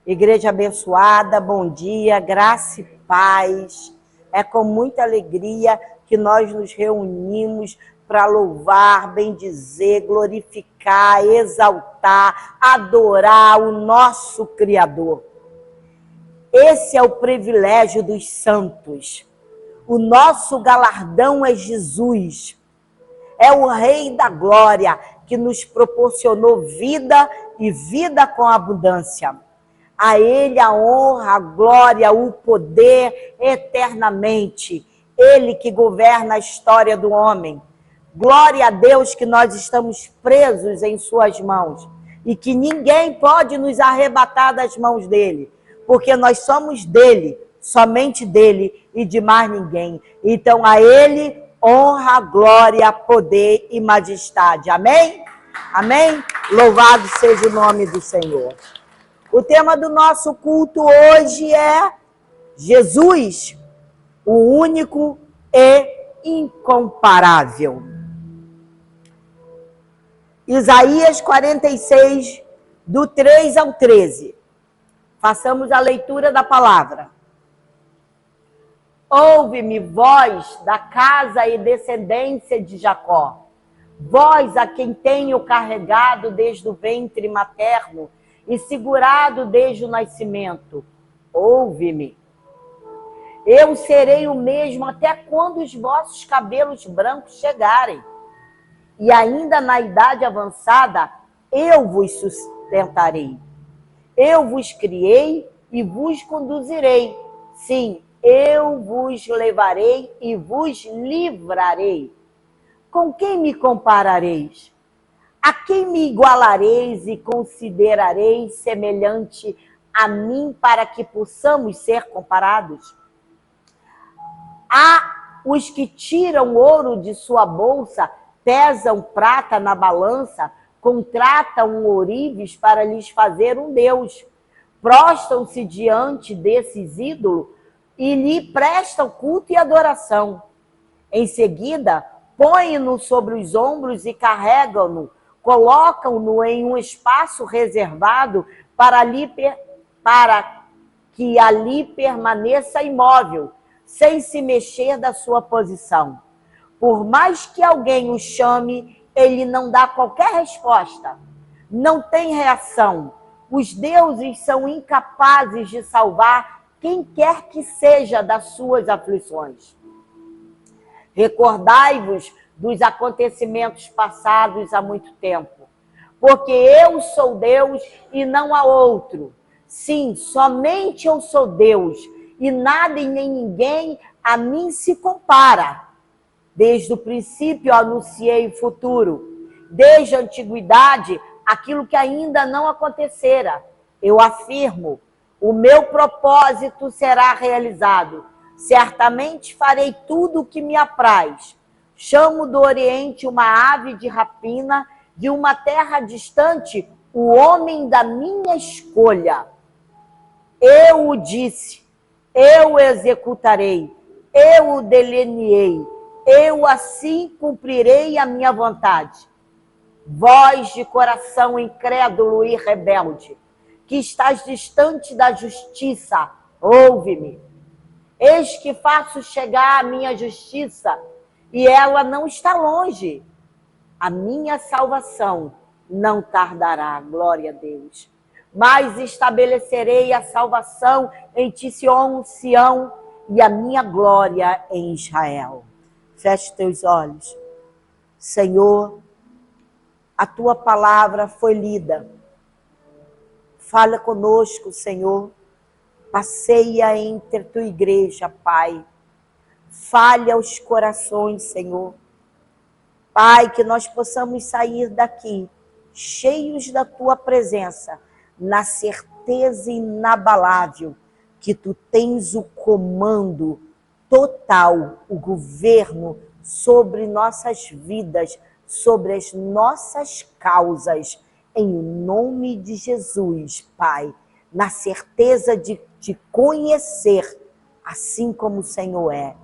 Igreja abençoada, bom dia, graça e paz. É com muita alegria que nós nos reunimos para louvar, bendizer, glorificar, exaltar, adorar o nosso Criador. Esse é o privilégio dos santos. O nosso galardão é Jesus. É o Rei da Glória que nos proporcionou vida e vida com abundância. A Ele a honra, a glória, o poder eternamente. Ele que governa a história do homem. Glória a Deus que nós estamos presos em suas mãos e que ninguém pode nos arrebatar das mãos dele, porque nós somos dele, somente dele e de mais ninguém. Então a ele honra, glória, poder e majestade. Amém? Amém? Louvado seja o nome do Senhor. O tema do nosso culto hoje é Jesus, o único e incomparável. Isaías 46, do 3 ao 13. Façamos a leitura da palavra. Ouve-me, vós da casa e descendência de Jacó, vós a quem tenho carregado desde o ventre materno e segurado desde o nascimento. Ouve-me. Eu serei o mesmo até quando os vossos cabelos brancos chegarem. E ainda na idade avançada, eu vos sustentarei. Eu vos criei e vos conduzirei. Sim, eu vos levarei e vos livrarei. Com quem me comparareis? A quem me igualareis e considerareis semelhante a mim para que possamos ser comparados? Há os que tiram ouro de sua bolsa, pesam prata na balança, contratam ourives para lhes fazer um deus. Prostam-se diante desses ídolos e lhe prestam culto e adoração. Em seguida, põem-no sobre os ombros e carregam-no, colocam-no em um espaço reservado para que ali permaneça imóvel, sem se mexer da sua posição. Por mais que alguém o chame, ele não dá qualquer resposta, não tem reação. Os deuses são incapazes de salvar quem quer que seja das suas aflições. Recordai-vos dos acontecimentos passados há muito tempo, porque eu sou Deus e não há outro. Sim, somente eu sou Deus, e nada e nem ninguém a mim se compara. Desde o princípio eu anunciei o futuro, desde a antiguidade aquilo que ainda não acontecera. Eu afirmo, o meu propósito será realizado. Certamente farei tudo o que me apraz. Chamo do Oriente uma ave de rapina, de uma terra distante, o homem da minha escolha. Eu o disse, eu o executarei, eu o delineei, eu assim cumprirei a minha vontade. Vós de coração incrédulo e rebelde, que estás distante da justiça, ouve-me. Eis que faço chegar a minha justiça, e ela não está longe. A minha salvação não tardará, glória a Deus. Mas estabelecerei a salvação em Sião, e a minha glória em Israel. Feche teus olhos. Senhor, a tua palavra foi lida. Fala conosco, Senhor. Passeia entre a tua igreja, Pai. Fale aos corações, Senhor. Pai, que nós possamos sair daqui cheios da tua presença, na certeza inabalável que tu tens o comando total, o governo sobre nossas vidas, sobre as nossas causas, em nome de Jesus, Pai, na certeza de te conhecer, assim como o Senhor é,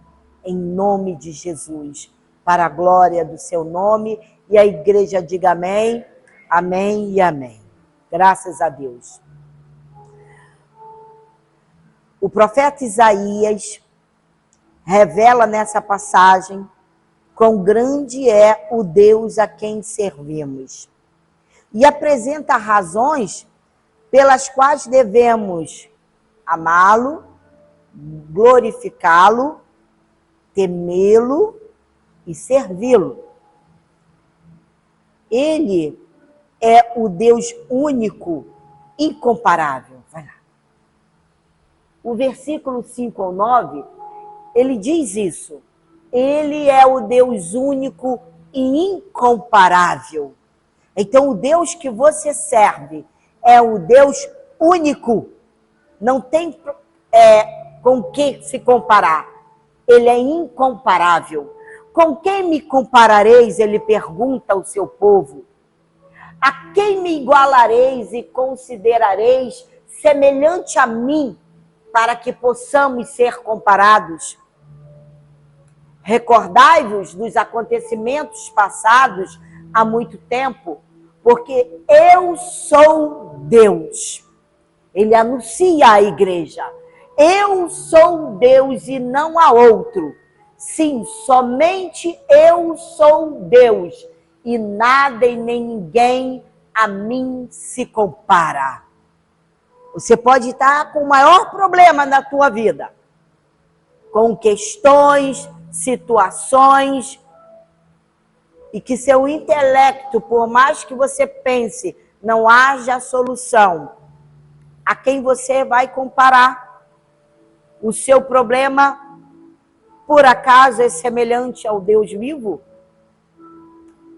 em nome de Jesus, para a glória do seu nome, e a igreja diga amém, amém e amém. Graças a Deus. O profeta Isaías revela nessa passagem quão grande é o Deus a quem servimos. E apresenta razões pelas quais devemos amá-lo, glorificá-lo, temê-lo e servi-lo. Ele é o Deus único, incomparável. Vai lá. O versículo 5 ao 9, ele diz isso. Ele é o Deus único e incomparável. Então, o Deus que você serve é o Deus único. Não tem com que se comparar. Ele é incomparável. Com quem me comparareis? Ele pergunta ao seu povo. A quem me igualareis e considerareis semelhante a mim, para que possamos ser comparados? Recordai-vos dos acontecimentos passados há muito tempo, porque eu sou Deus. Ele anuncia à igreja. Eu sou Deus e não há outro. Sim, somente eu sou Deus e nada e nem ninguém a mim se compara. Você pode estar com o maior problema na tua vida, com questões, situações, e que seu intelecto, por mais que você pense, não haja solução. A quem você vai comparar? O seu problema, por acaso, é semelhante ao Deus vivo?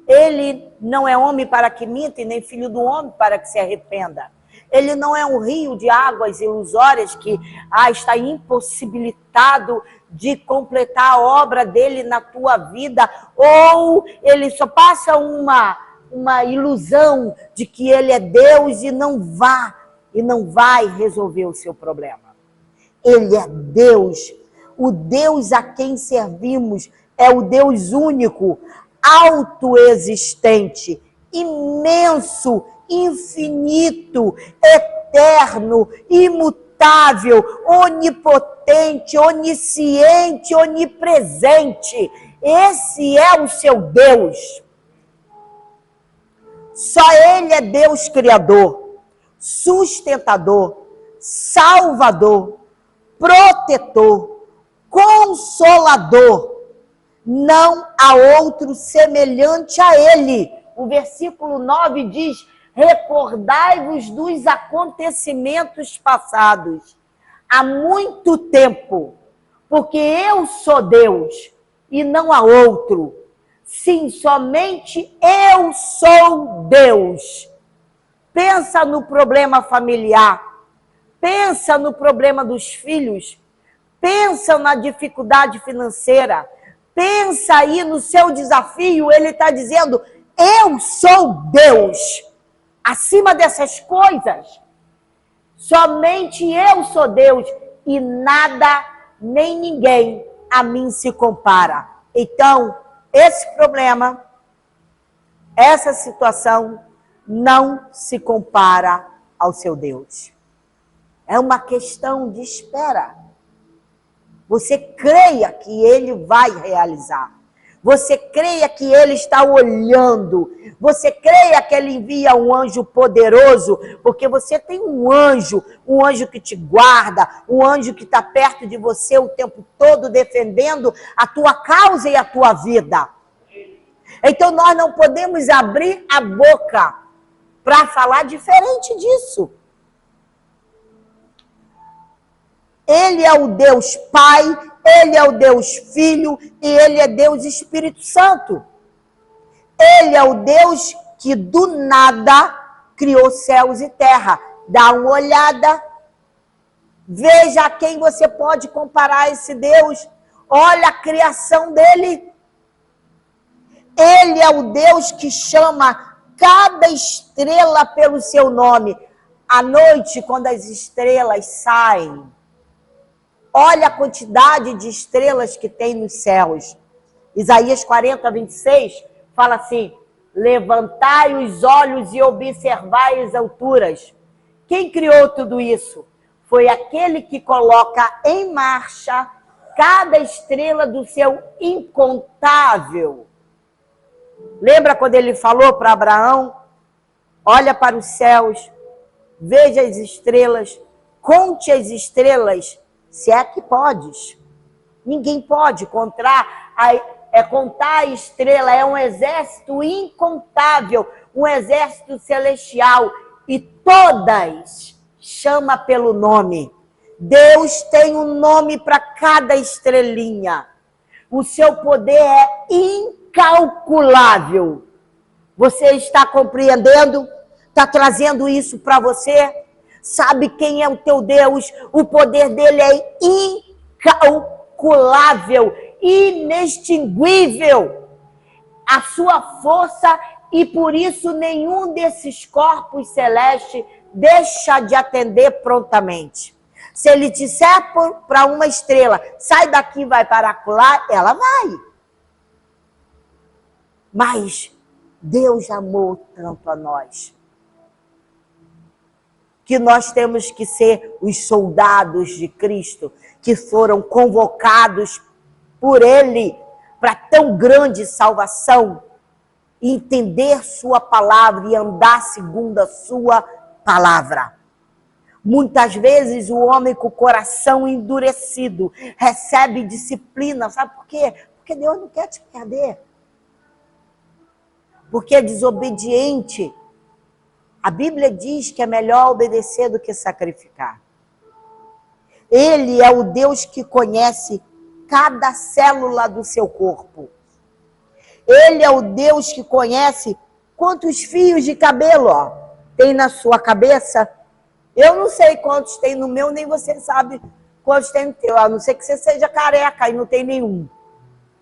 Ele não é homem para que minta, e nem filho do homem para que se arrependa. Ele não é um rio de águas ilusórias que está impossibilitado de completar a obra dele na tua vida, ou ele só passa uma ilusão de que ele é Deus e não vai resolver o seu problema. Ele é Deus. O Deus a quem servimos é o Deus único, autoexistente, imenso, infinito, eterno, imutável, onipotente, onisciente, onipresente. Esse é o seu Deus. Só Ele é Deus criador, sustentador, salvador, protetor, consolador. Não há outro semelhante a Ele. O versículo 9 diz: recordai-vos dos acontecimentos passados há muito tempo, porque eu sou Deus e não há outro. Sim, somente eu sou Deus. Pensa no problema familiar, pensa no problema dos filhos, pensa na dificuldade financeira, pensa aí no seu desafio. Ele está dizendo: eu sou Deus. Acima dessas coisas, somente eu sou Deus e nada nem ninguém a mim se compara. Então, esse problema, essa situação não se compara ao seu Deus. É uma questão de espera. Você creia que Ele vai realizar. Você creia que Ele está olhando. Você creia que Ele envia um anjo poderoso, porque você tem um anjo que te guarda, um anjo que está perto de você o tempo todo, defendendo a tua causa e a tua vida. Então nós não podemos abrir a boca para falar diferente disso. Ele é o Deus Pai, Ele é o Deus Filho e Ele é Deus Espírito Santo. Ele é o Deus que do nada criou céus e terra. Dá uma olhada, veja a quem você pode comparar esse Deus. Olha a criação dele. Ele é o Deus que chama cada estrela pelo seu nome. À noite, quando as estrelas saem, olha a quantidade de estrelas que tem nos céus. Isaías 40, 26 fala assim: levantai os olhos e observai as alturas. Quem criou tudo isso? foi aquele que coloca em marcha cada estrela do seu incontável. Lembra quando ele falou para Abraão? Olha para os céus, veja as estrelas, conte as estrelas, se é que podes. Ninguém pode contar a estrela, é um exército incontável, um exército celestial, e todas chama pelo nome. Deus tem um nome para cada estrelinha. O seu poder é incalculável. Você está compreendendo? Está trazendo isso para você? Sabe quem é o teu Deus? O poder dele é incalculável, inextinguível. A sua força, e por isso nenhum desses corpos celestes deixa de atender prontamente. Se ele disser para uma estrela, sai daqui, vai para lá, ela vai. Mas Deus amou tanto a nós, que nós temos que ser os soldados de Cristo, que foram convocados por Ele para tão grande salvação, entender sua palavra e andar segundo a sua palavra. Muitas vezes o homem com o coração endurecido recebe disciplina, sabe por quê? Porque Deus não quer te perder. Porque é desobediente. A Bíblia diz que é melhor obedecer do que sacrificar. Ele é o Deus que conhece cada célula do seu corpo. Ele é o Deus que conhece quantos fios de cabelo tem na sua cabeça. Eu não sei quantos tem no meu, nem você sabe quantos tem no teu. A não ser que você seja careca e não tem nenhum.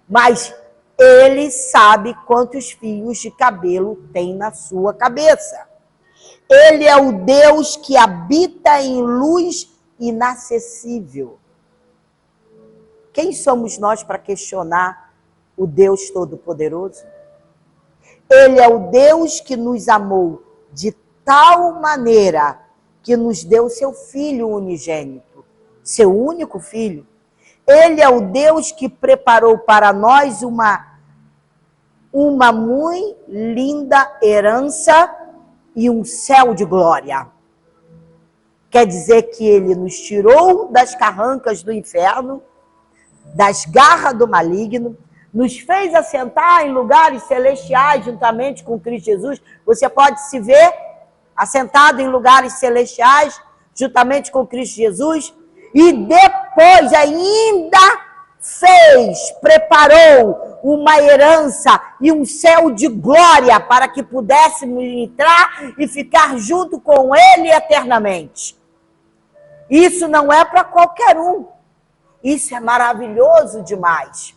Mas ele sabe quantos fios de cabelo tem na sua cabeça. Ele é o Deus que habita em luz inacessível. Quem somos nós para questionar o Deus Todo-Poderoso? Ele é o Deus que nos amou de tal maneira que nos deu seu Filho unigênito, seu único Filho. Ele é o Deus que preparou para nós uma muito linda herança e um céu de glória. Quer dizer que ele nos tirou das carrancas do inferno, das garras do maligno, nos fez assentar em lugares celestiais juntamente com Cristo Jesus. Você pode se ver assentado em lugares celestiais juntamente com Cristo Jesus, e depois ainda preparou uma herança e um céu de glória para que pudéssemos entrar e ficar junto com Ele eternamente. Isso não é para qualquer um. Isso é maravilhoso demais.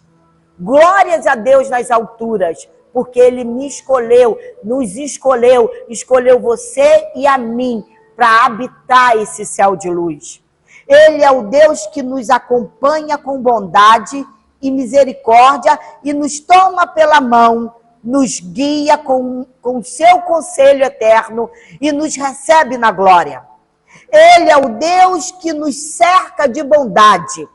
Glórias a Deus nas alturas, porque Ele me escolheu, nos escolheu, escolheu você e a mim para habitar esse céu de luz. Ele é o Deus que nos acompanha com bondade e misericórdia e nos toma pela mão, nos guia com seu conselho eterno e nos recebe na glória. Ele é o Deus que nos cerca de bondade.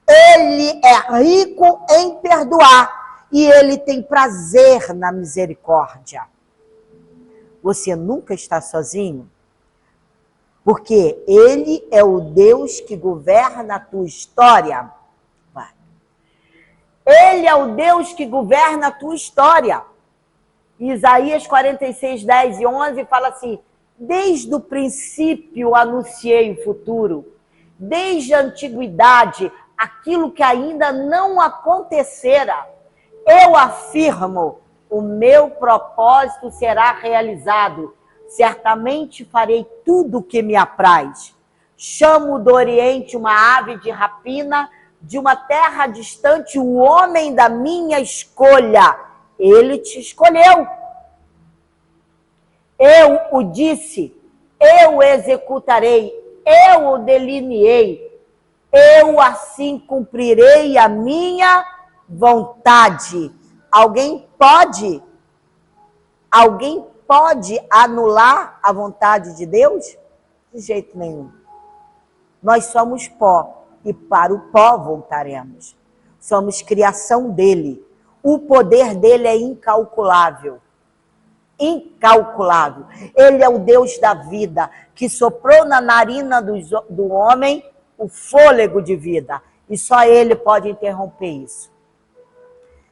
Ele é rico em perdoar e ele tem prazer na misericórdia. Você nunca está sozinho, porque ele é o Deus que governa a tua história. Ele é o Deus que governa a tua história. Isaías 46, 10 e 11 fala assim: desde o princípio anunciei o futuro, desde a antiguidade, aquilo que ainda não acontecera. Eu afirmo, o meu propósito será realizado. Certamente farei tudo o que me apraz. Chamo do Oriente uma ave de rapina, de uma terra distante o homem da minha escolha. Ele te escolheu. Eu o disse, eu o executarei, eu o delineei. Eu assim cumprirei a minha vontade. Alguém pode anular a vontade de Deus? De jeito nenhum. Nós somos pó e para o pó voltaremos. Somos criação dele. O poder dele é incalculável. Incalculável. Ele é o Deus da vida, que soprou na narina do homem o fôlego de vida. E só ele pode interromper isso.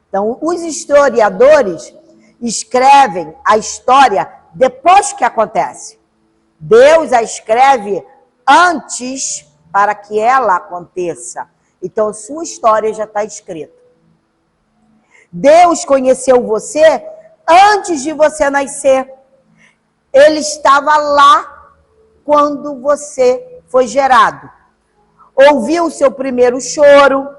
Então, os historiadores escrevem a história depois que acontece. Deus a escreve antes para que ela aconteça. Então, a sua história já está escrita. Deus conheceu você antes de você nascer. Ele estava lá quando você foi gerado. Ouviu o seu primeiro choro.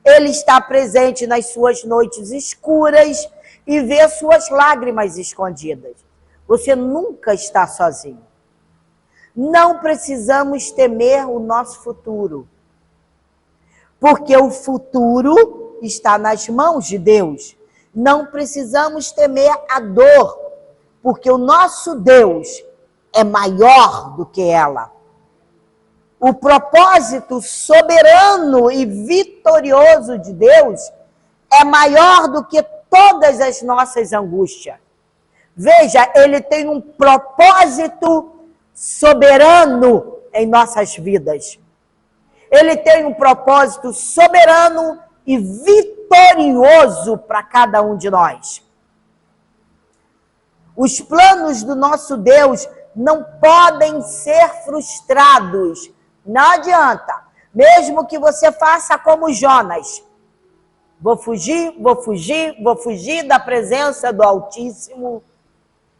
Ele está presente nas suas noites escuras e vê suas lágrimas escondidas. Você nunca está sozinho. Não precisamos temer o nosso futuro, porque o futuro está nas mãos de Deus. Não precisamos temer a dor, porque o nosso Deus é maior do que ela. O propósito soberano e vitorioso de Deus é maior do que todas as nossas angústias. Veja, ele tem um propósito soberano em nossas vidas. Ele tem um propósito soberano e vitorioso para cada um de nós. Os planos do nosso Deus não podem ser frustrados. Não adianta. Mesmo que você faça como Jonas. Vou fugir da presença do Altíssimo.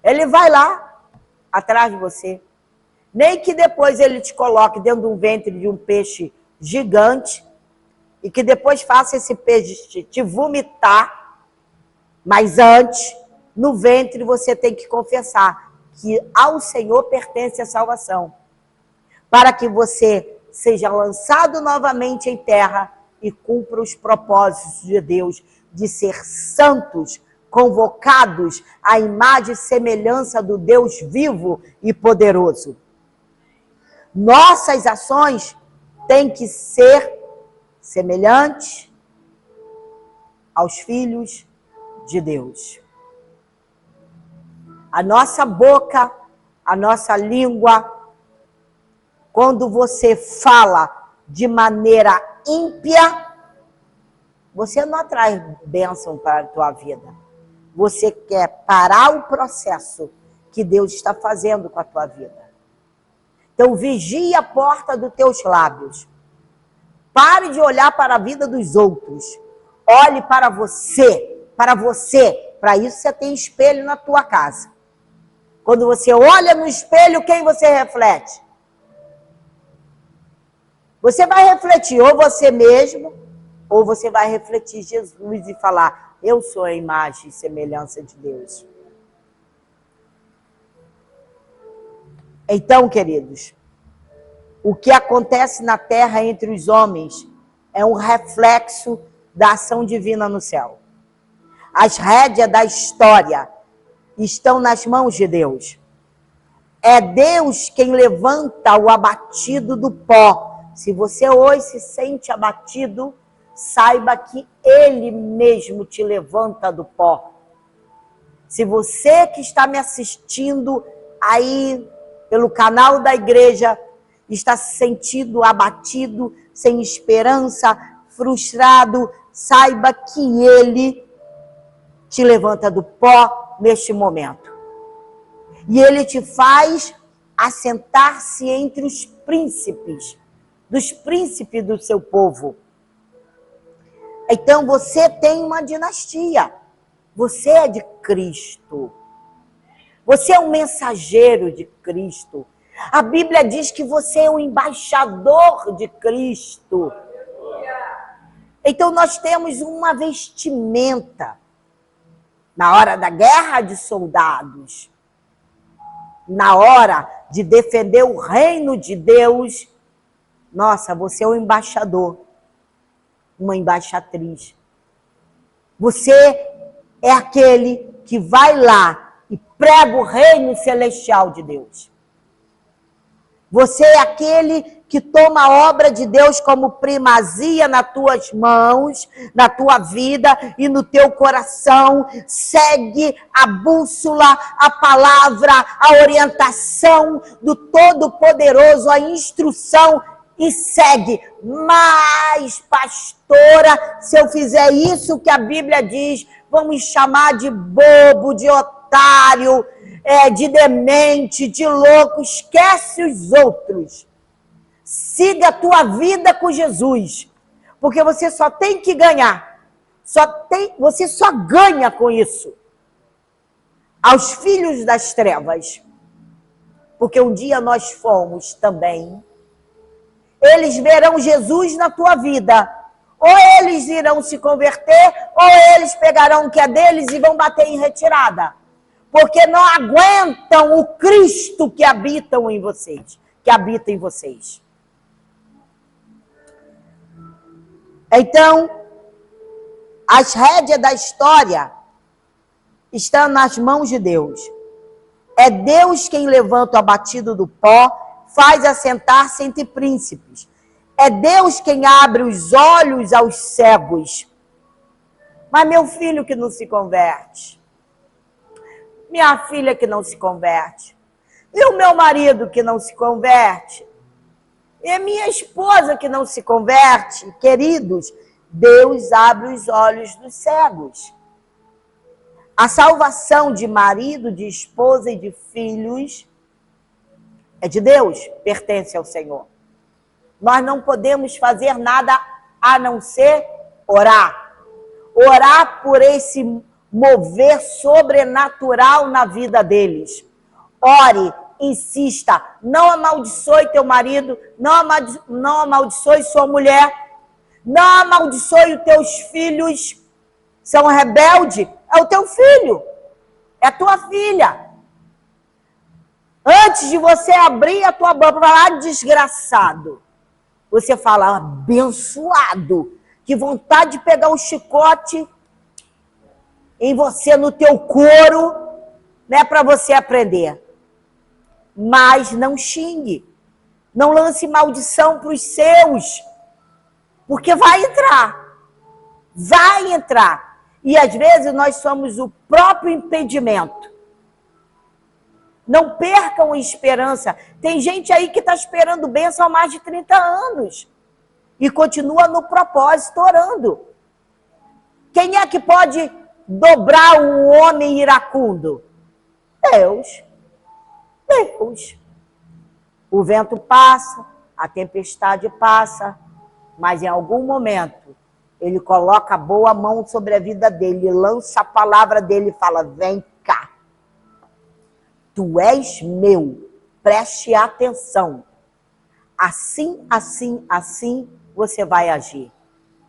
Ele vai lá, atrás de você. Nem que depois ele te coloque dentro de um ventre de um peixe gigante e que depois faça esse peixe te vomitar. Mas antes, no ventre, você tem que confessar que ao Senhor pertence a salvação. Para que você seja lançado novamente em terra e cumpra os propósitos de Deus de ser santos, convocados à imagem e semelhança do Deus vivo e poderoso. Nossas ações têm que ser semelhantes aos filhos de Deus. A nossa boca, a nossa língua, quando você fala de maneira ímpia, você não atrai bênção para a tua vida. Você quer parar o processo que Deus está fazendo com a tua vida. Então, vigie a porta dos teus lábios. Pare de olhar para a vida dos outros. Olhe para você, para você. Para isso você tem espelho na tua casa. Quando você olha no espelho, quem você reflete? Você vai refletir ou você mesmo, ou você vai refletir Jesus e falar, eu sou a imagem e semelhança de Deus. Então, queridos, o que acontece na terra entre os homens é um reflexo da ação divina no céu. As rédeas da história estão nas mãos de Deus. É Deus quem levanta o abatido do pó. Se você hoje se sente abatido, saiba que Ele mesmo te levanta do pó. Se você que está me assistindo aí pelo canal da igreja, está se sentindo abatido, sem esperança, frustrado, saiba que Ele te levanta do pó neste momento. E Ele te faz assentar-se entre os príncipes, dos príncipes do seu povo. Então você tem uma dinastia. Você é de Cristo. Você é um mensageiro de Cristo. A Bíblia diz que você é um embaixador de Cristo. Então nós temos uma vestimenta. Na hora da guerra de soldados, na hora de defender o reino de Deus, nossa, você é um embaixador, uma embaixatriz. Você é aquele que vai lá e prega o reino celestial de Deus. Você é aquele que toma a obra de Deus como primazia nas tuas mãos, na tua vida e no teu coração. Segue a bússola, a palavra, a orientação do Todo-Poderoso, a instrução e segue. Mas, pastora, se eu fizer isso que a Bíblia diz, vão me chamar de bobo, de otário, de demente, de louco. Esquece os outros. Siga a tua vida com Jesus, porque você só tem que ganhar. Você só ganha com isso. Aos filhos das trevas, porque um dia nós fomos também. Eles verão Jesus na tua vida. Ou eles irão se converter, ou eles pegarão o que é deles e vão bater em retirada. Porque não aguentam o Cristo que habita em vocês. Então, as rédeas da história estão nas mãos de Deus. É Deus quem levanta o abatido do pó, faz assentar-se entre príncipes. É Deus quem abre os olhos aos cegos. Mas meu filho que não se converte, minha filha que não se converte, e o meu marido que não se converte, e a minha esposa que não se converte, queridos, Deus abre os olhos dos cegos. A salvação de marido, de esposa e de filhos é de Deus, pertence ao Senhor. Nós não podemos fazer nada a não ser orar. Orar por esse mover sobrenatural na vida deles. Ore, insista, não amaldiçoe teu marido, não amaldiçoe sua mulher, não amaldiçoe os teus filhos. São rebeldes, é o teu filho, é a tua filha. Antes de você abrir a tua boca para falar desgraçado, você fala abençoado. Que vontade de pegar um chicote em você, no teu couro, né, para você aprender. Mas não xingue. Não lance maldição para os seus. Porque vai entrar. Vai entrar. E às vezes nós somos o próprio impedimento. Não percam a esperança. Tem gente aí que está esperando bênção há mais de 30 anos. E continua no propósito, orando. Quem é que pode dobrar um homem iracundo? Deus. Deus. O vento passa, a tempestade passa, mas em algum momento ele coloca a boa mão sobre a vida dele, lança a palavra dele e fala, vem cá. Tu és meu, preste atenção. Assim, assim, assim, você vai agir.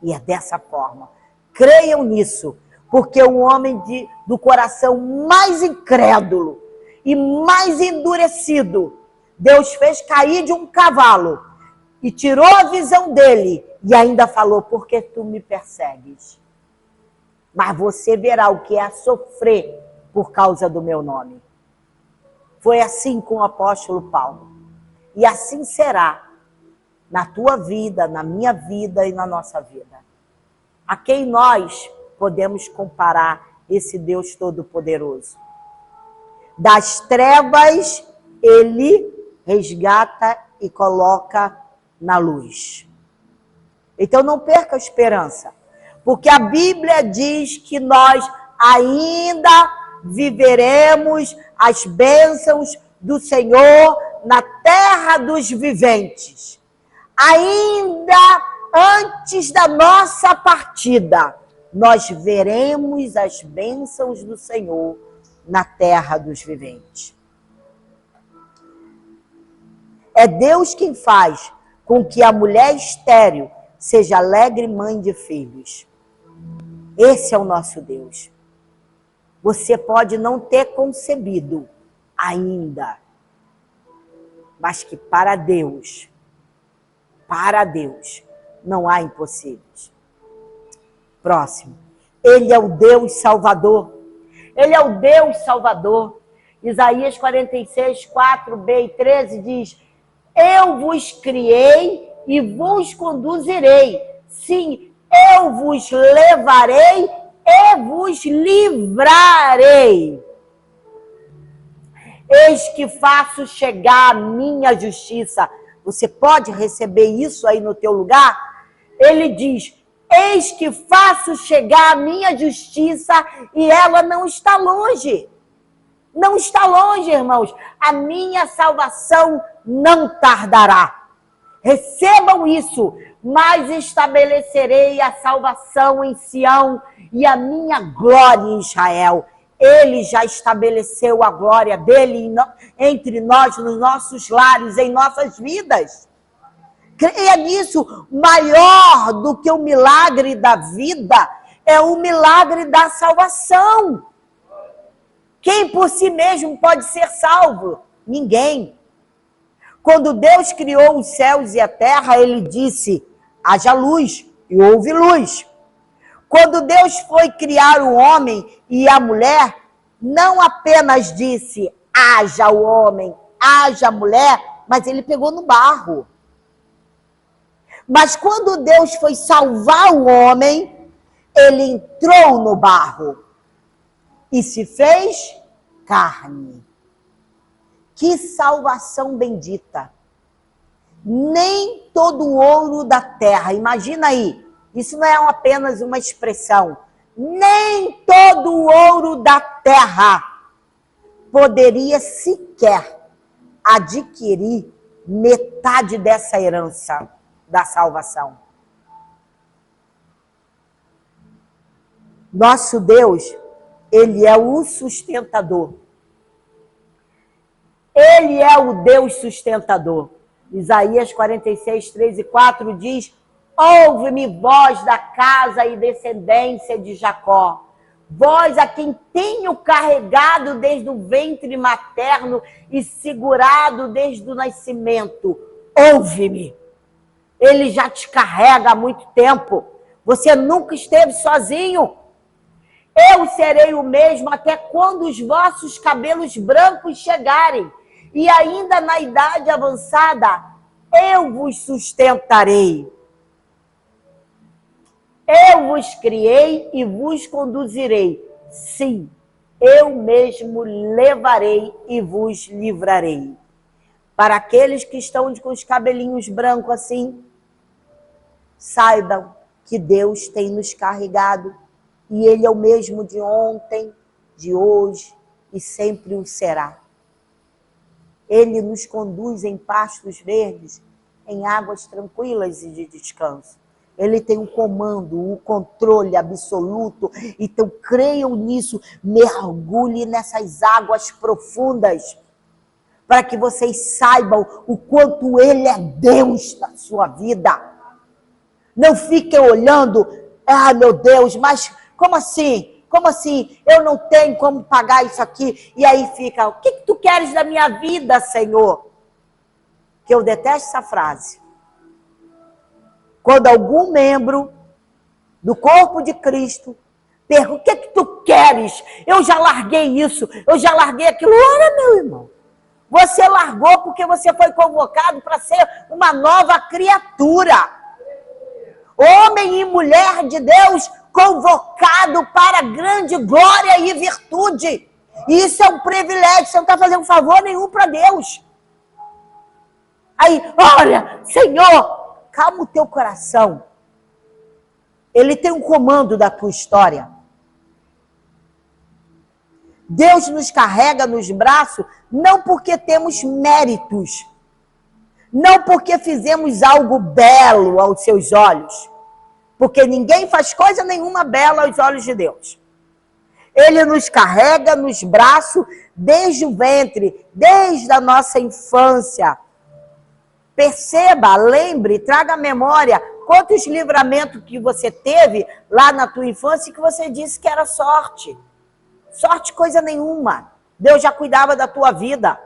E é dessa forma. Creiam nisso, porque o homem do coração mais incrédulo e mais endurecido, Deus fez cair de um cavalo e tirou a visão dele e ainda falou, porque tu me persegues? Mas você verá o que é sofrer por causa do meu nome. Foi assim com o apóstolo Paulo. E assim será na tua vida, na minha vida e na nossa vida. A quem nós podemos comparar esse Deus Todo-Poderoso? Das trevas, ele resgata e coloca na luz. Então não perca a esperança, porque a Bíblia diz que nós ainda viveremos as bênçãos do Senhor na terra dos viventes. Ainda antes da nossa partida, nós veremos as bênçãos do Senhor na terra dos viventes. É Deus quem faz com que a mulher estéril seja alegre mãe de filhos. Esse é o nosso Deus. Você pode não ter concebido ainda, mas que para Deus, não há impossíveis. Próximo. Ele é o Deus Salvador. Ele é o Deus Salvador. Isaías 46, 4b e 13 diz, eu vos criei e vos conduzirei. Sim, eu vos levarei e vos livrarei. Eis que faço chegar a minha justiça. Você pode receber isso aí no teu lugar? Ele diz, eis que faço chegar a minha justiça e ela não está longe. Não está longe, irmãos. A minha salvação não tardará. Recebam isso, mas estabelecerei a salvação em Sião e a minha glória em Israel. Ele já estabeleceu a glória dele entre nós, nos nossos lares, em nossas vidas. Creia nisso. Maior do que o milagre da vida é o milagre da salvação. Quem por si mesmo pode ser salvo? Ninguém. Quando Deus criou os céus e a terra, ele disse, haja luz, e houve luz. Quando Deus foi criar o homem e a mulher, não apenas disse, haja o homem, haja a mulher, mas ele pegou no barro. Mas quando Deus foi salvar o homem, ele entrou no barro e se fez carne. Que salvação bendita! Nem todo o ouro da terra, imagina aí, isso não é apenas uma expressão, nem todo o ouro da terra poderia sequer adquirir metade dessa herança da salvação. Nosso Deus, ele é o sustentador. Ele é o Deus sustentador. Isaías 46, 3 e 4 diz, ouve-me, vós da casa e descendência de Jacó, vós a quem tenho carregado desde o ventre materno e segurado desde o nascimento. Ouve-me. Ele já te carrega há muito tempo. Você nunca esteve sozinho. Eu serei o mesmo até quando os vossos cabelos brancos chegarem. E ainda na idade avançada, eu vos sustentarei. Eu vos criei e vos conduzirei. Sim, eu mesmo levarei e vos livrarei. Para aqueles que estão com os cabelinhos brancos assim, saibam que Deus tem nos carregado e Ele é o mesmo de ontem, de hoje e sempre o será. Ele nos conduz em pastos verdes, em águas tranquilas e de descanso. Ele tem um comando, um controle absoluto. Então, creiam nisso, mergulhe nessas águas profundas, para que vocês saibam o quanto Ele é Deus na sua vida. Não fiquem olhando, ah, meu Deus, mas como assim? Como assim? Eu não tenho como pagar isso aqui. E aí fica, o que tu queres da minha vida, Senhor? Que eu detesto essa frase. Quando algum membro do corpo de Cristo pergunta, o que tu queres? Eu já larguei isso, eu já larguei aquilo. Ora, meu irmão, você largou porque você foi convocado para ser uma nova criatura. Homem e mulher de Deus convocado para grande glória e virtude. E isso é um privilégio, você não está fazendo favor nenhum para Deus. Aí, olha, Senhor, calma o teu coração. Ele tem um comando da tua história. Deus nos carrega nos braços, não porque temos méritos, não porque fizemos algo belo aos seus olhos, porque ninguém faz coisa nenhuma bela aos olhos de Deus. Ele nos carrega nos braços desde o ventre, desde a nossa infância. Perceba, lembre, traga à memória quantos livramentos que você teve lá na tua infância que você disse que era sorte. Sorte coisa nenhuma. Deus já cuidava da tua vida.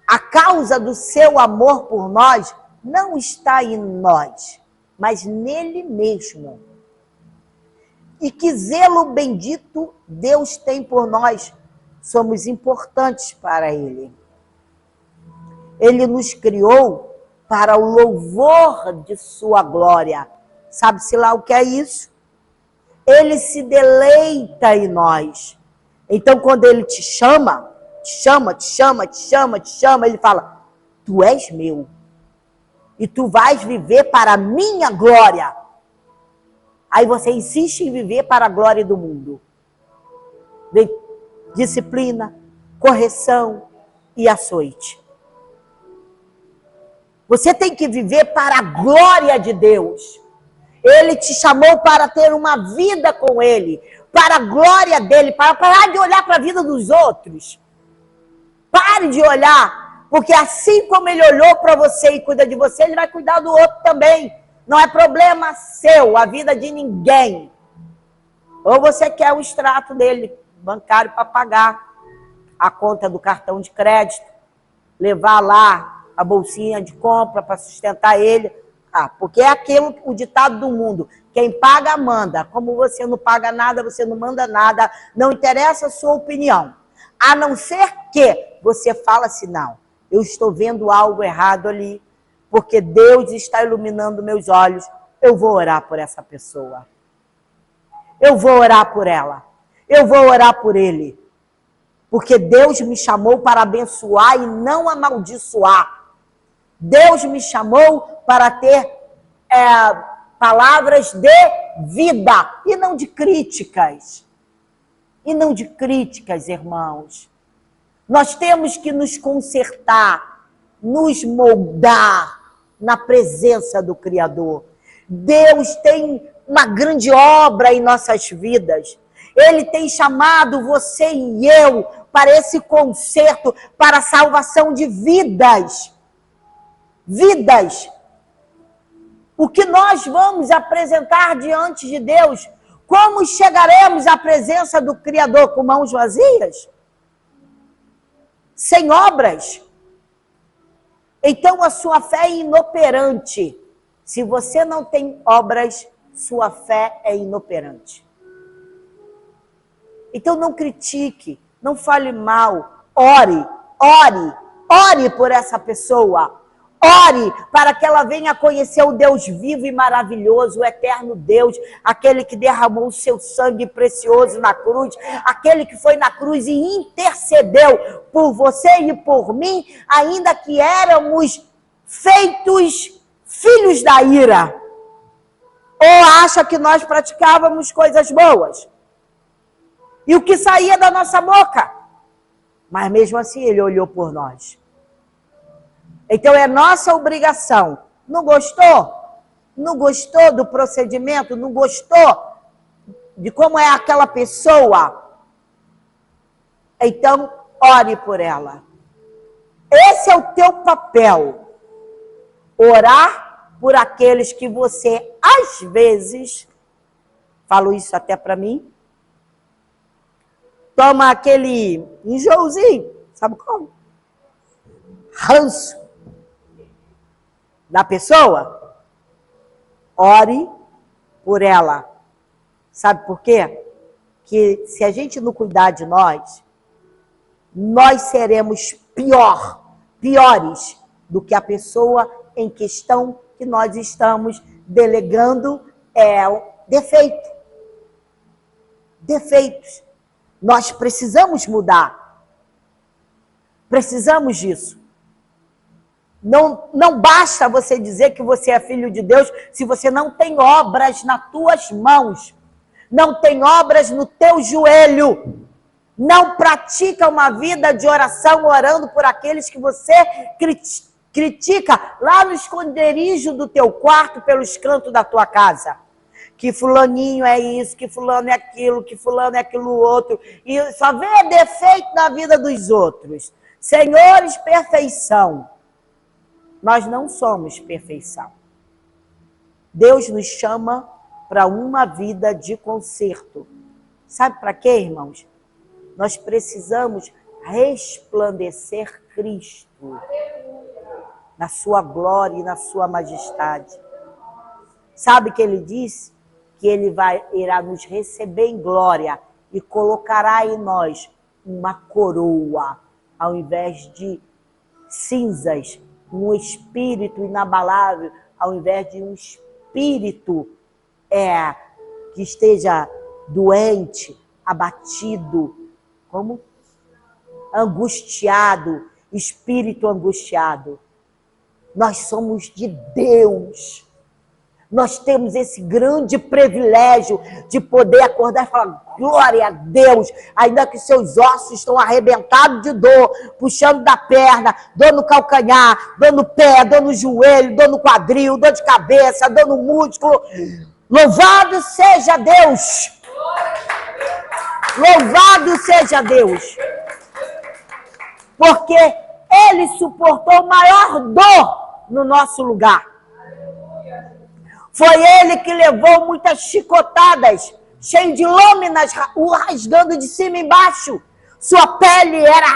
A causa do seu amor por nós não está em nós, mas nele mesmo. E que zelo bendito Deus tem por nós. Somos importantes para Ele. Ele nos criou para o louvor de sua glória. Sabe-se lá o que é isso? Ele se deleita em nós. Então, quando ele te chama, ele fala, tu és meu. E tu vais viver para a minha glória. Aí você insiste em viver para a glória do mundo. Disciplina, correção e açoite. Você tem que viver para a glória de Deus. Ele te chamou para ter uma vida com Ele, para a glória dEle, para parar de olhar para a vida dos outros. Pare de olhar, porque assim como Ele olhou para você e cuida de você, Ele vai cuidar do outro também. Não é problema seu, a vida de ninguém. Ou você quer o extrato dele, bancário, para pagar a conta do cartão de crédito, levar lá a bolsinha de compra para sustentar ele. Porque é aquilo, o ditado do mundo, quem paga, manda. Como você não paga nada, você não manda nada, não interessa a sua opinião. A não ser que você fala assim, não, eu estou vendo algo errado ali, porque Deus está iluminando meus olhos, eu vou orar por essa pessoa. Eu vou orar por ela. Eu vou orar por ele. Porque Deus me chamou para abençoar e não amaldiçoar. Deus me chamou para ter palavras de vida e não de críticas. E não de críticas, irmãos. Nós temos que nos consertar, nos moldar na presença do Criador. Deus tem uma grande obra em nossas vidas. Ele tem chamado você e eu para esse conserto, para a salvação de vidas. Vidas. O que nós vamos apresentar diante de Deus? Como chegaremos à presença do Criador com mãos vazias? Sem obras? Então a sua fé é inoperante. Se você não tem obras, sua fé é inoperante. Então não critique, não fale mal, ore por essa pessoa. Ore para que ela venha conhecer o Deus vivo e maravilhoso, o eterno Deus, aquele que derramou o seu sangue precioso na cruz, aquele que foi na cruz e intercedeu por você e por mim, ainda que éramos feitos filhos da ira. Ou acha que nós praticávamos coisas boas? E o que saía da nossa boca? Mas mesmo assim ele olhou por nós. Então é nossa obrigação. Não gostou? Não gostou do procedimento? Não gostou de como é aquela pessoa? Então ore por ela. Esse é o teu papel. Orar por aqueles que você, às vezes, falo isso até para mim, toma aquele enjoozinho, sabe como? Ranço da pessoa. Ore por ela. Sabe por quê? Que se a gente não cuidar de nós, nós seremos piores do que a pessoa em questão que nós estamos delegando defeitos. Nós precisamos mudar. Precisamos disso. Não basta você dizer que você é filho de Deus se você não tem obras nas tuas mãos. Não tem obras no teu joelho. Não pratica uma vida de oração orando por aqueles que você critica lá no esconderijo do teu quarto, pelos cantos da tua casa. Que fulaninho é isso, que fulano é aquilo, que fulano é aquilo outro. E só vê defeito na vida dos outros. Senhores, perfeição. Nós não somos perfeição. Deus nos chama para uma vida de conserto. Sabe para quê, irmãos? Nós precisamos resplandecer Cristo na sua glória e na sua majestade. Sabe que ele disse? Que ele irá nos receber em glória e colocará em nós uma coroa, ao invés de cinzas, um espírito inabalável, ao invés de um espírito que esteja doente, abatido, como angustiado, espírito angustiado. Nós somos de Deus. Nós temos esse grande privilégio de poder acordar e falar, glória a Deus, ainda que seus ossos estão arrebentados de dor, puxando da perna, dor no calcanhar, dor no pé, dor no joelho, dor no quadril, dor de cabeça, dor no músculo. Louvado seja Deus! Louvado seja Deus! Porque Ele suportou maior dor no nosso lugar. Foi Ele que levou muitas chicotadas, cheio de lâminas, o rasgando de cima e embaixo. Sua pele era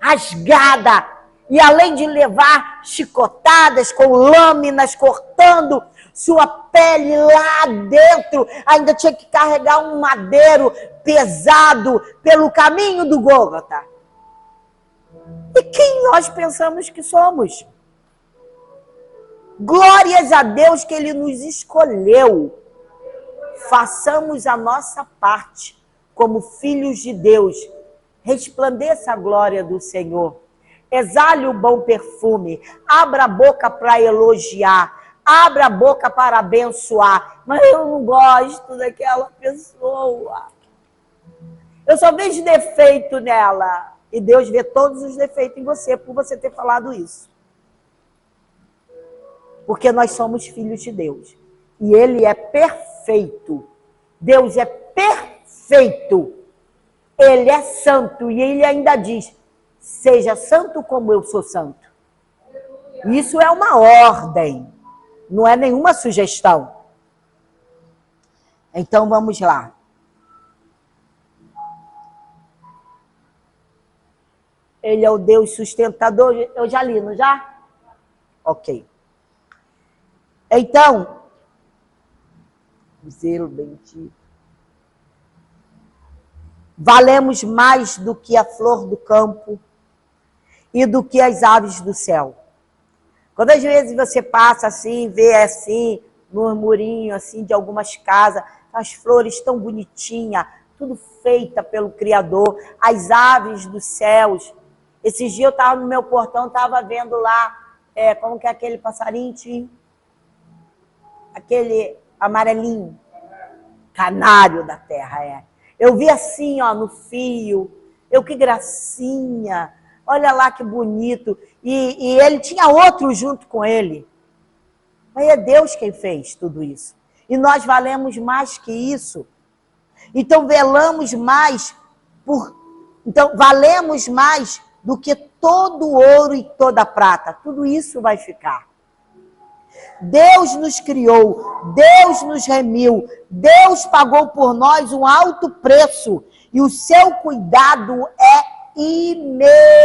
rasgada. E além de levar chicotadas com lâminas cortando, sua pele lá dentro ainda tinha que carregar um madeiro pesado pelo caminho do Gólgota. E quem nós pensamos que somos? Glórias a Deus que Ele nos escolheu. Façamos a nossa parte como filhos de Deus. Resplandeça a glória do Senhor. Exale o bom perfume. Abra a boca para elogiar. Abra a boca para abençoar. Mas eu não gosto daquela pessoa. Eu só vejo defeito nela. E Deus vê todos os defeitos em você por você ter falado isso. Porque nós somos filhos de Deus. E Ele é perfeito. Deus é perfeito. Ele é santo. E Ele ainda diz, seja santo como eu sou santo. Isso é uma ordem. Não é nenhuma sugestão. Então vamos lá. Ele é o Deus sustentador. Eu já li, não já? Ok. Então, zelo bendito. Valemos mais do que a flor do campo e do que as aves do céu. Quando às vezes você passa assim, vê assim, murmurinho assim de algumas casas, as flores tão bonitinhas, tudo feita pelo Criador, as aves dos céus. Esses dias eu estava no meu portão, estava vendo lá, como que é aquele passarinho, aquele amarelinho, canário da terra, Eu vi assim, ó, no fio, que gracinha, olha lá que bonito, e ele tinha outro junto com ele, mas é Deus quem fez tudo isso, e nós valemos mais que isso, então valemos mais do que todo ouro e toda prata, tudo isso vai ficar. Deus nos criou, Deus nos remiu, Deus pagou por nós um alto preço e o seu cuidado é imerecido.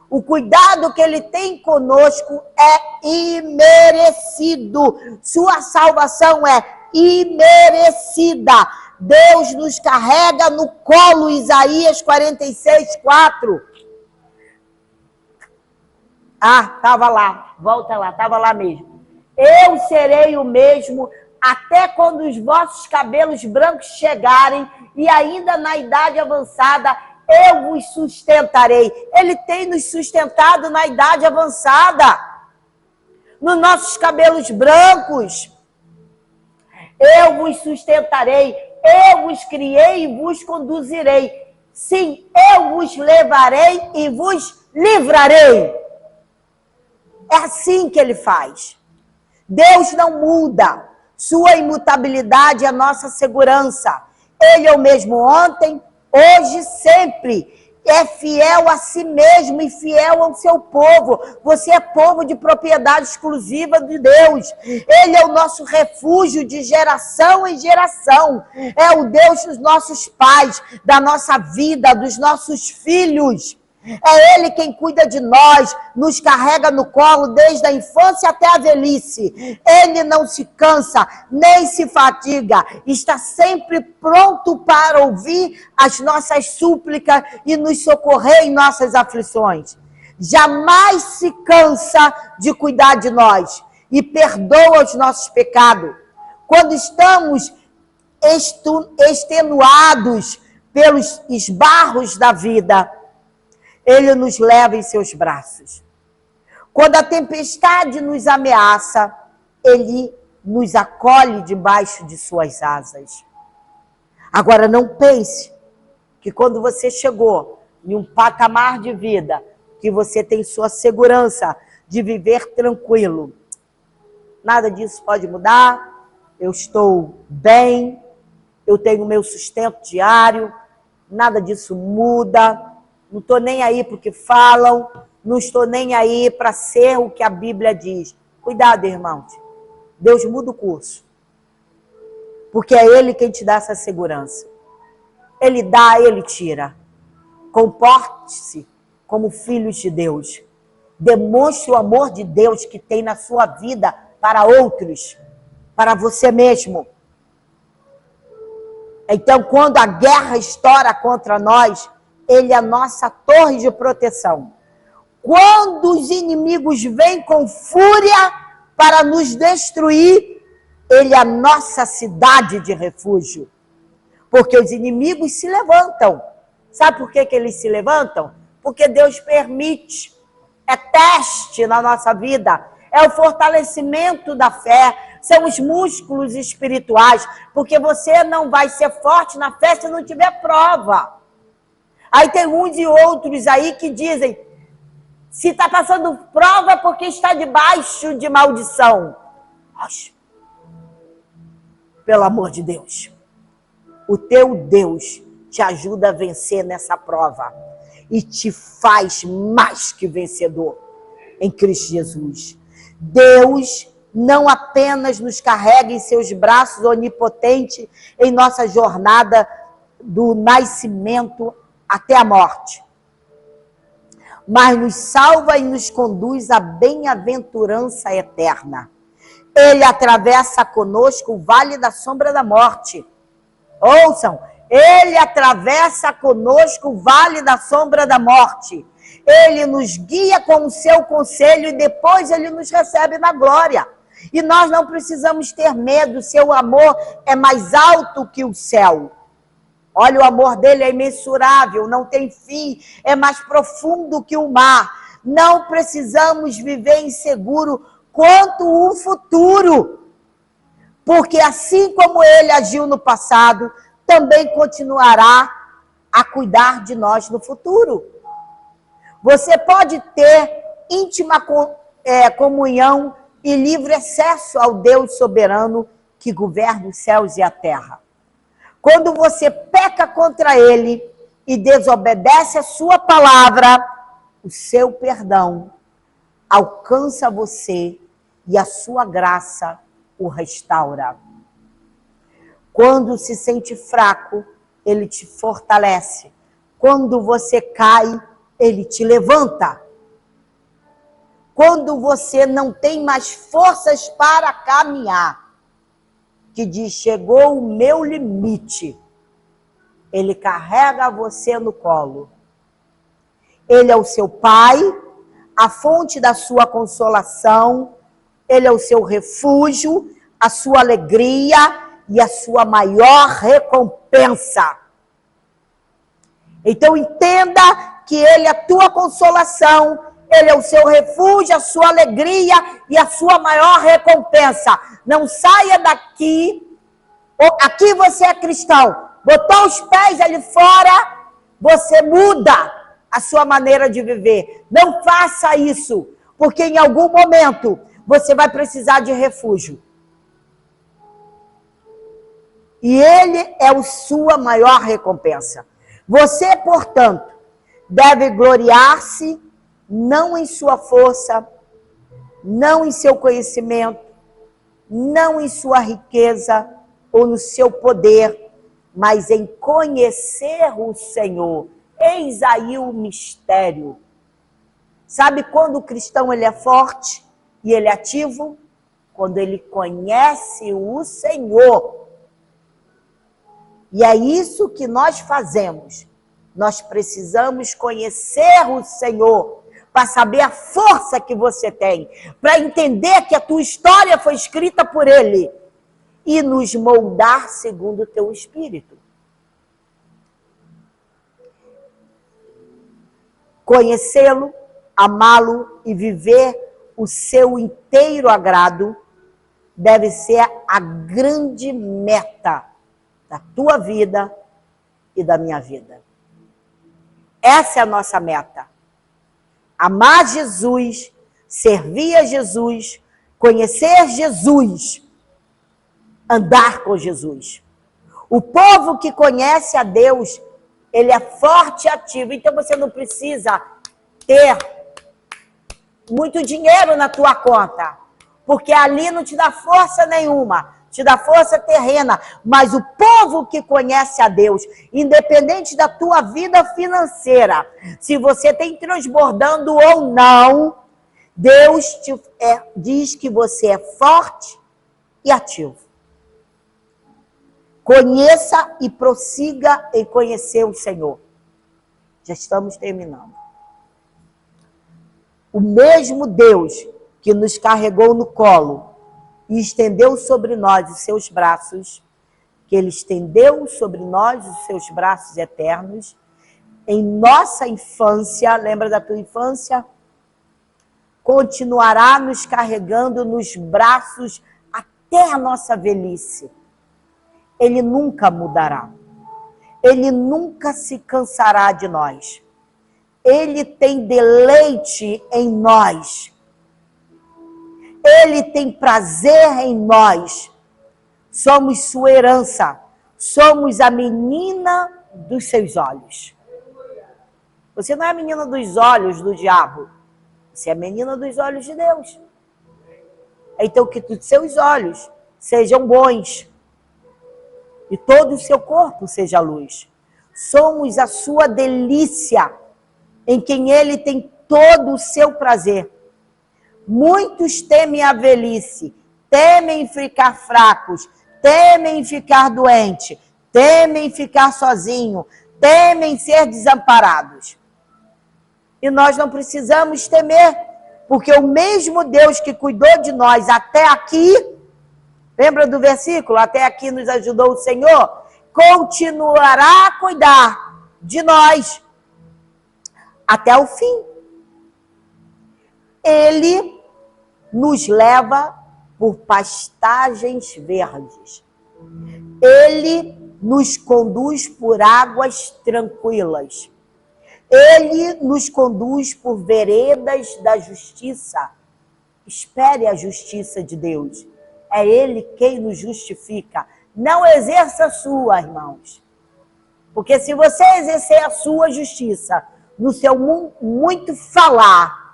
O cuidado que Ele tem conosco é imerecido. Sua salvação é imerecida. Deus nos carrega no colo, Isaías 46:4. Estava lá, volta lá, estava lá mesmo. Eu serei o mesmo até quando os vossos cabelos brancos chegarem e ainda na idade avançada eu vos sustentarei. Ele tem nos sustentado na idade avançada, nos nossos cabelos brancos. Eu vos sustentarei, eu vos criei e vos conduzirei. Sim, eu vos levarei e vos livrarei. É assim que Ele faz. Deus não muda. Sua imutabilidade é a nossa segurança. Ele é o mesmo ontem, hoje, sempre. É fiel a si mesmo e fiel ao seu povo. Você é povo de propriedade exclusiva de Deus. Ele é o nosso refúgio de geração em geração. É o Deus dos nossos pais, da nossa vida, dos nossos filhos. É Ele quem cuida de nós, nos carrega no colo desde a infância até a velhice. Ele não se cansa, nem se fadiga, está sempre pronto para ouvir as nossas súplicas e nos socorrer em nossas aflições. Jamais se cansa de cuidar de nós e perdoa os nossos pecados. Quando estamos extenuados pelos esbarros da vida, Ele nos leva em seus braços. Quando a tempestade nos ameaça, Ele nos acolhe debaixo de suas asas. Agora, não pense que quando você chegou em um patamar de vida, que você tem sua segurança de viver tranquilo. Nada disso pode mudar, eu estou bem, eu tenho meu sustento diário, nada disso muda. Não estou nem aí para o que falam, não estou nem aí para ser o que a Bíblia diz. Cuidado, irmãos. Deus muda o curso. Porque é Ele quem te dá essa segurança. Ele dá, Ele tira. Comporte-se como filhos de Deus. Demonstre o amor de Deus que tem na sua vida para outros, para você mesmo. Então, quando a guerra estoura contra nós, Ele é a nossa torre de proteção. Quando os inimigos vêm com fúria para nos destruir, Ele é a nossa cidade de refúgio. Porque os inimigos se levantam. Sabe por que eles se levantam? Porque Deus permite. É teste na nossa vida. É o fortalecimento da fé. São os músculos espirituais. Porque você não vai ser forte na fé se não tiver prova. Aí tem uns e outros aí que dizem, se está passando prova é porque está debaixo de maldição. Oxe. Pelo amor de Deus. O teu Deus te ajuda a vencer nessa prova. E te faz mais que vencedor em Cristo Jesus. Deus não apenas nos carrega em seus braços onipotentes em nossa jornada do nascimento até a morte, mas nos salva e nos conduz à bem-aventurança eterna. Ele atravessa conosco o vale da sombra da morte. Ouçam, Ele atravessa conosco o vale da sombra da morte. Ele nos guia com o seu conselho e depois Ele nos recebe na glória. E nós não precisamos ter medo, seu amor é mais alto que o céu. Olha, o amor dele é imensurável, não tem fim, é mais profundo que o mar. Não precisamos viver inseguro quanto o futuro. Porque assim como ele agiu no passado, também continuará a cuidar de nós no futuro. Você pode ter íntima comunhão e livre acesso ao Deus soberano que governa os céus e a terra. Quando você peca contra Ele e desobedece a sua palavra, o seu perdão alcança você e a sua graça o restaura. Quando se sente fraco, Ele te fortalece. Quando você cai, Ele te levanta. Quando você não tem mais forças para caminhar, que diz, chegou o meu limite, Ele carrega você no colo. Ele é o seu Pai, a fonte da sua consolação, Ele é o seu refúgio, a sua alegria e a sua maior recompensa. Então entenda que Ele é a tua consolação, Ele é o seu refúgio, a sua alegria e a sua maior recompensa. Não saia daqui, aqui você é cristão, botou os pés ali fora, você muda a sua maneira de viver. Não faça isso, porque em algum momento você vai precisar de refúgio. E Ele é a sua maior recompensa. Você, portanto, deve gloriar-se não em sua força, não em seu conhecimento, não em sua riqueza ou no seu poder, mas em conhecer o Senhor. eis aí o mistério. Sabe quando o cristão ele é forte e ele é ativo? Quando ele conhece o Senhor. E é isso que nós fazemos. Nós precisamos conhecer o Senhor para saber a força que você tem, para entender que a tua história foi escrita por Ele e nos moldar segundo o teu espírito. Conhecê-lo, amá-lo e viver o seu inteiro agrado deve ser a grande meta da tua vida e da minha vida. Essa é a nossa meta. Amar Jesus, servir a Jesus, conhecer Jesus, andar com Jesus. O povo que conhece a Deus, ele é forte e ativo. Então você não precisa ter muito dinheiro na tua conta, porque ali não te dá força nenhuma, te dá força terrena. Mas o povo que conhece a Deus, independente da tua vida financeira, se você tem transbordando ou não, Deus diz que você é forte e ativo. Conheça e prossiga em conhecer o Senhor. Já estamos terminando. O mesmo Deus que nos carregou no colo e estendeu sobre nós os seus braços, que Ele estendeu sobre nós os seus braços eternos, em nossa infância, lembra da tua infância? Continuará nos carregando nos braços até a nossa velhice. Ele nunca mudará. Ele nunca se cansará de nós. Ele tem deleite em nós. Ele tem prazer em nós. Somos sua herança. Somos a menina dos seus olhos. Você não é a menina dos olhos do diabo. Você é a menina dos olhos de Deus. Então que os seus olhos sejam bons. E todo o seu corpo seja luz. Somos a sua delícia, em quem Ele tem todo o seu prazer. Muitos temem a velhice, temem ficar fracos, temem ficar doentes, temem ficar sozinhos, temem ser desamparados. E nós não precisamos temer, porque o mesmo Deus que cuidou de nós até aqui, lembra do versículo? Até aqui nos ajudou o Senhor, continuará a cuidar de nós até o fim. Ele nos leva por pastagens verdes. Ele nos conduz por águas tranquilas. Ele nos conduz por veredas da justiça. Espere a justiça de Deus. É Ele quem nos justifica. Não exerça a sua, irmãos. Porque se você exercer a sua justiça no seu muito falar,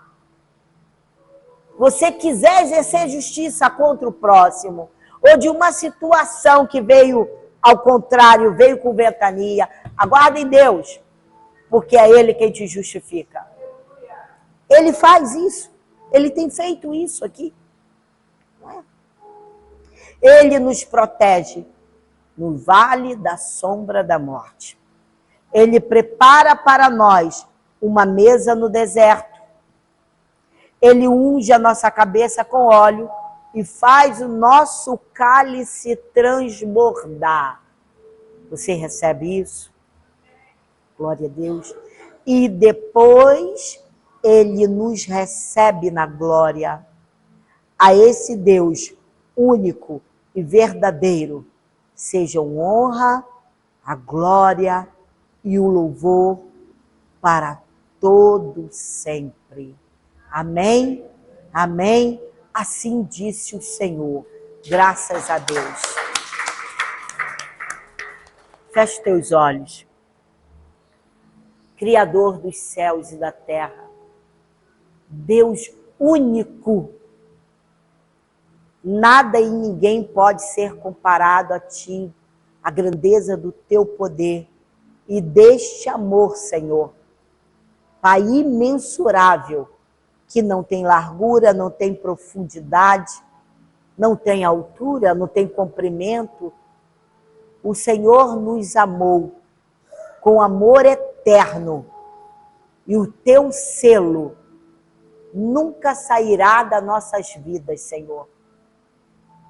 você quiser exercer justiça contra o próximo, ou de uma situação que veio ao contrário, veio com ventania, aguarde em Deus, porque é Ele quem te justifica. Ele faz isso. Ele tem feito isso aqui. Ele nos protege no vale da sombra da morte. Ele prepara para nós uma mesa no deserto. Ele unge a nossa cabeça com óleo e faz o nosso cálice transbordar. Você recebe isso? Glória a Deus. E depois Ele nos recebe na glória. A esse Deus único e verdadeiro sejam honra, a glória e o louvor para todo sempre. Amém? Amém? Assim disse o Senhor. Graças a Deus. Feche teus olhos. Criador dos céus e da terra. Deus único. Nada e ninguém pode ser comparado a ti, a grandeza do teu poder E deste amor, Senhor, Pai imensurável, que não tem largura, não tem profundidade, não tem altura, não tem comprimento, o Senhor nos amou com amor eterno. E o teu selo nunca sairá das nossas vidas, Senhor.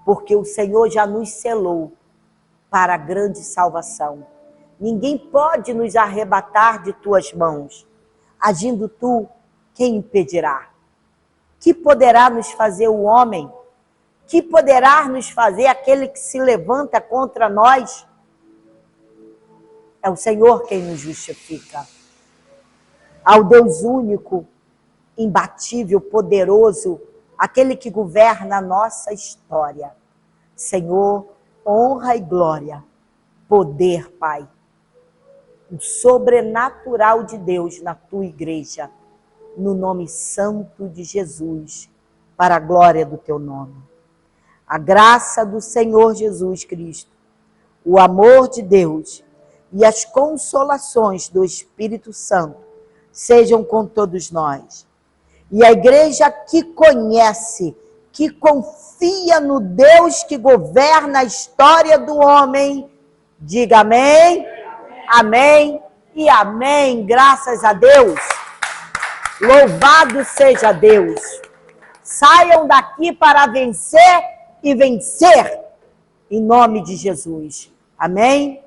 Porque o Senhor já nos selou para a grande salvação. Ninguém pode nos arrebatar de tuas mãos. Agindo tu, quem impedirá? Que poderá nos fazer o homem? Que poderá nos fazer aquele que se levanta contra nós? É o Senhor quem nos justifica. Ao Deus único, imbatível, poderoso, aquele que governa a nossa história. Senhor, honra e glória, poder, Pai, o sobrenatural de Deus na tua igreja, no nome santo de Jesus, para a glória do teu nome. A graça do Senhor Jesus Cristo, o amor de Deus e as consolações do Espírito Santo sejam com todos nós. E a igreja que conhece, que confia no Deus que governa a história do homem, diga amém, amém e amém. Graças a Deus. Louvado seja Deus. Saiam daqui para vencer e vencer em nome de Jesus. Amém?